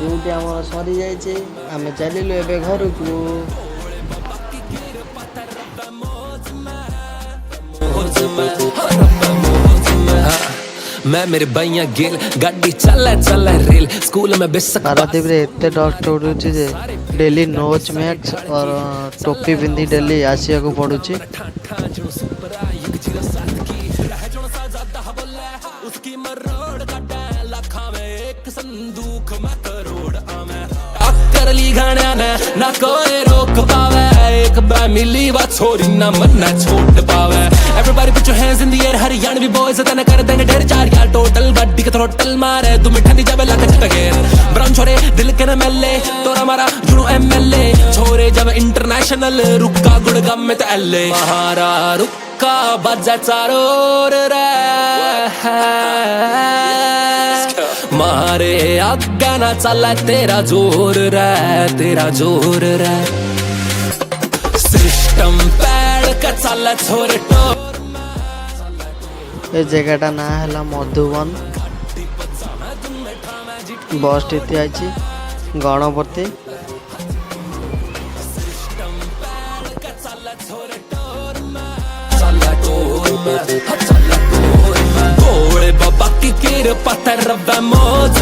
Duty आमर सरी जाइए आम चलू ए घर को। मैं मेरे भैया गेल गाड़ी चला चला रेल स्कूल में बेसक पारादीप रे एते डस्ट उड़ुची जे डेली नोच मैक्स और टोपी पिंधी डेली आसिया को पड़ुची। करली गाना ना कोई रोक पावे एक बार मिली बात छोरी ना मन ना छोड़ पावे। Everybody put your hands in the air Haryanvi boys तना कर देंगे ढेर चार यार टोटल बड्डी का थ्रोटल मारे तू मिठा नहीं जावे लग चटके ब्राउन छोरे दिल के न मेले तोरा मारा जुनू एमएलए छोरे जब इंटरनेशनल रुक्का गुड़गम में तो एलए महारा रुक्का बजा चारोर रे मारे आगा ना चला तेरा जोर रे तेरा जोर रे सिस्टम पैड का चला छोरे टोर। ए जगहटा ना है मधुबन बस टी आई गणपति गोले बाबा की कीर पत्थर मौज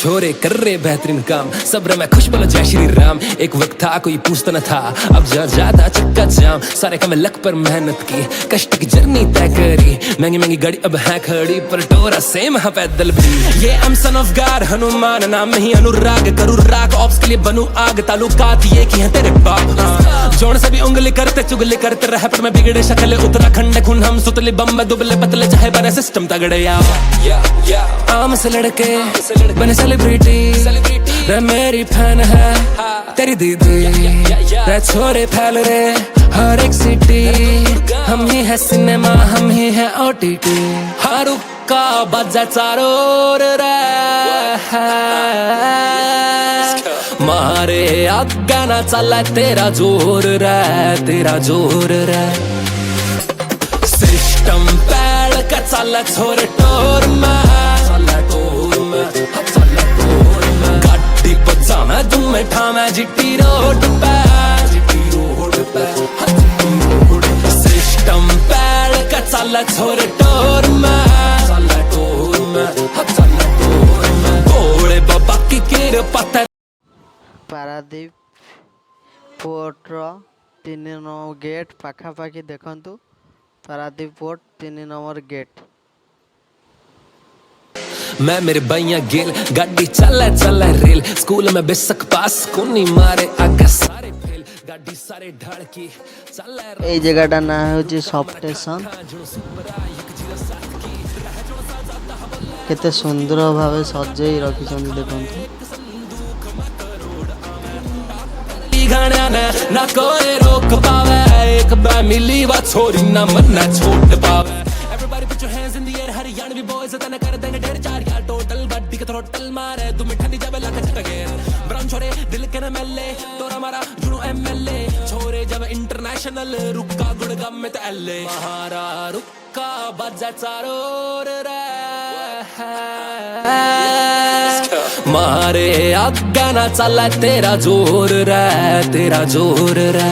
छोरे कर रहे बेहतरीन काम सब्र में खुश बोलो जय श्री राम। एक वक्त था कोई पूछता न था अब ज्यादा चक्का जाम सारे काम लक पर मेहनत की कष्ट की जर्नी तय करी महंगी महंगी गाड़ी अब है खड़ी पर टोरा सेम है पैदल भी। ये I'm son of God Hanuman नाम ही अनुराग करूँ राग ऑप्स के लिए बनूं आग तालुकात ये की है तेरे बाप जोड़ से भी उंगली करते चुगली करते रह पर मैं बिगड़े शक्ल उत्तराखंड खून हम सुतले बम्बे दुबले पतले चाहे बने सिस्टम तगड़े आम से लड़के बने सेलिब्रिटी रे मेरी फैन है तेरी दीदी रे छोरे फैल रे हर एक सिटी हम ही है सिनेमा हम ही है ओटीटी हर का बजा चारोर रे मारे आगा ना चला तेरा जोर रे तेरा जोर रे सिस्टम पैड का चला छोरे टोर गाड़ी बजा मैं तुम्हें ठामा जिट्टी रोड पे सिस्टम पैड का चला छोरे टोर गोले बाबा की कीर पत्थर। पारादीप पोर्टर 3 नंबर गेट पाखापाखि देखंतु पारादीप पोर्ट 3 नंबर गेट। मैं मेरे भैया गेल गाड़ी चला चला रेल स्कूल में बेसक पास कोनी मारे आगे सारे फेल गाड़ी सारे ढाड़की चला ए जगहटा ना होची सब स्टेशन केते सुंदर भावे सजाई रखिछन देखंतु। गाना ना कोई रोक पावे एक बार मिली बात छोरी ना मन ना छोड़ पावे। Everybody put your hands in the air Haryanvi boys तना कर देंगे ढेर चार यार टोटल बड्डी का थ्रोटल मारे तू मिठा नहीं जावे लग चटके ब्राउन छोरे दिल के न मेले तोरा मारा जुनू एमएलए छोरे जब इंटरनेशनल रुक्का गुड़गम में तो एलए महारा रुक्का बजा चारोर रे मारे आगा ना चला तेरा जोर रे तेरा जोर रे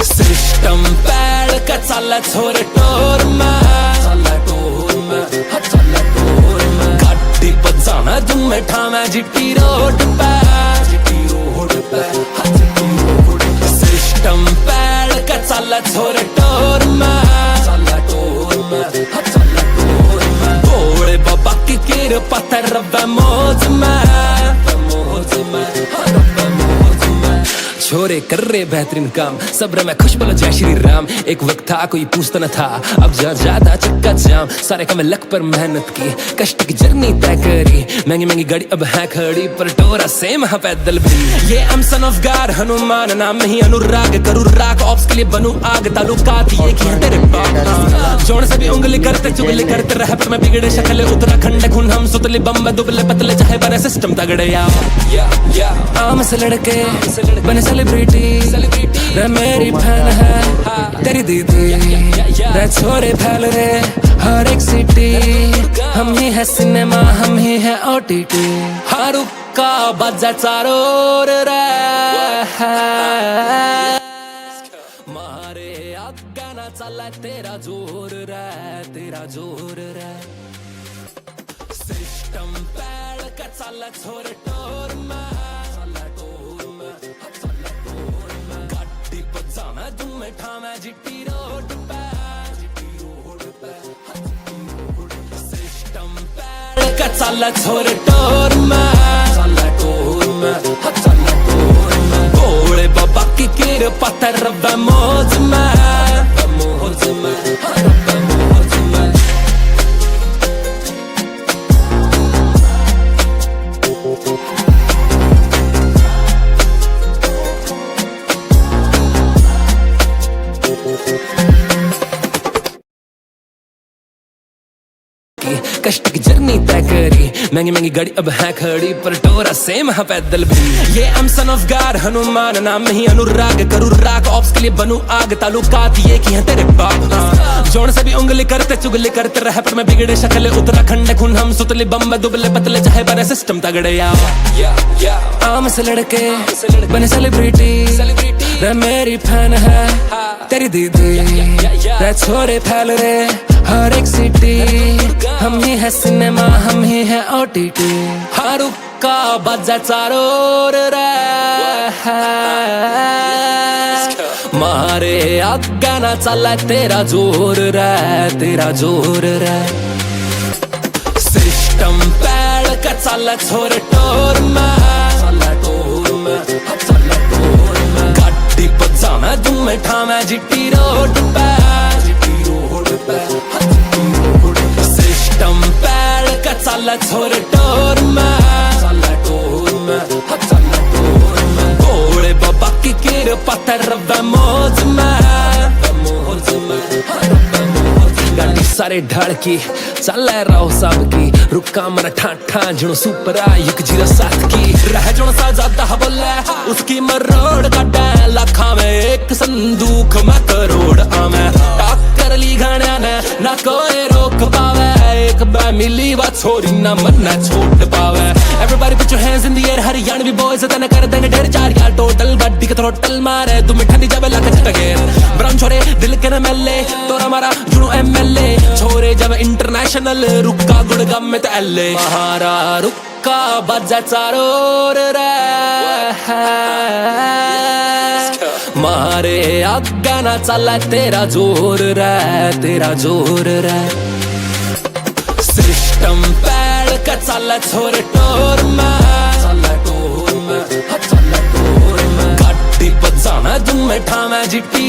सिस्टम पैड का चला छोरे टोर गाड़ी बजा मैं तुम्हें ठामा जिट्टी रोड पे सिस्टम पैड का चला छोरे टोर गोले बाबा की कीर पत्थर मौज छोरे कर रहे बेहतरीन काम सब्र में खुश बोलो जय श्री राम। एक वक्त था कोई पूछता न था अब ज्यादा चक्का जाम सारे काम लक पर मेहनत की कष्ट की जर्नी तय करी महंगी महंगी गाड़ी अब है खड़ी पर टोरा सेम है पैदल भी। ये I'm son of God Hanuman नाम ही अनुराग करूँ राग ऑप्स के लिए बनूं आग तालुकात ये की है तेरे बाप जोड़ से भी उंगली करते चुगली करते रह पर मैं बिगड़े शक्ल उत्तराखंड खून हम सुतले बम्बे दुबले पतले चाहे बने सिस्टम तगड़े आम से लड़के बने सेलिब्रिटी रे मेरी फैन है तेरी दीदी रे छोरे फैल रे हर एक सिटी हम ही है सिनेमा, हम ही है OTT. हर रुक्का बजायचा रोर रे. मारे अग्गाना चाललाय तेरा जोर रे, तेरा जोर रे. सिस्टम पॅड का चालला छोर टोर चालला टोर गाडी पजामा तुम्हें ठामा जिट्टी रोड पे सिस्टम पॅड का चालला छोर टोर चालला टोर भोळे बाबा की कृपा तर रब्बा मौज कष्ट की जर्नी तय करी महंगी महंगी गाड़ी अब है खड़ी पर टोरा सेम है पैदल भी ये I'm son of God Hanuman नाम ही अनुराग करूँ राग ऑप्स के लिए बनूं आग ताल्लुकात ये की है तेरे बाप जोड़ से भी उंगली करते चुगली करते रह पर मैं बिगड़े शक्ल उत्तराखंड खून हम सुतले बम्बे दुबले पतले चाहे बने सिस्टम तगड़े आम से लड़के बने सेलिब्रिटी रे मेरी फैन है तेरी दीदी रे छोरे फैल रे हर एक सिटी हम ही है सिनेमा, हम ही है OTT. हर रुक्का बजायचा रोर रे. मारे अग्गाना चाललाय तेरा जोर रे, तेरा जोर रे. सिस्टम पॅड का चाललाय छोर टोर चालला टोर गाडी पजामा तुम्हें ठामा जिट्टी रोड पे सिस्टम पॅड का चालला छोर टोर चालला टोर भोळे बाबा की कृपा तर रब्बा मौज गाड़ी सारे ढाळकी चाललाय राव साब की रुक्का मरा ठाठा जणो सुपर आयुक 07 की रह जणो सा जाता बोले उसकी मरोड काढा लाखा में एक संदूक में करोड आमे टाक्कर ली गाण्याने ना कोई रोक पावे एक बार मिली बात छोरी ना मन ना छोड़ पावे everybody put your hands in the air Haryanvi boys तने कर देंगे ढेर चार यार टोटल गाड़ी का थ्रोटल मारे तुम्हें ठंडी जावे लाके झटके ब्राउन छोरे दिल के न मेले तोरा मारा जुनू MLA छोरे जब इंटरनेशनल रुक्का गुड़गाम में तो LA महारा रुक्का बजायचा रोर रे मारे अग्गाना चाललाय तेरा जोर रे, तेरा जोर रे. सिस्टम पॅड का चाललाय छोर टोर चालला टोर गाडी पजामा तुम्हें ठामा जिट्टी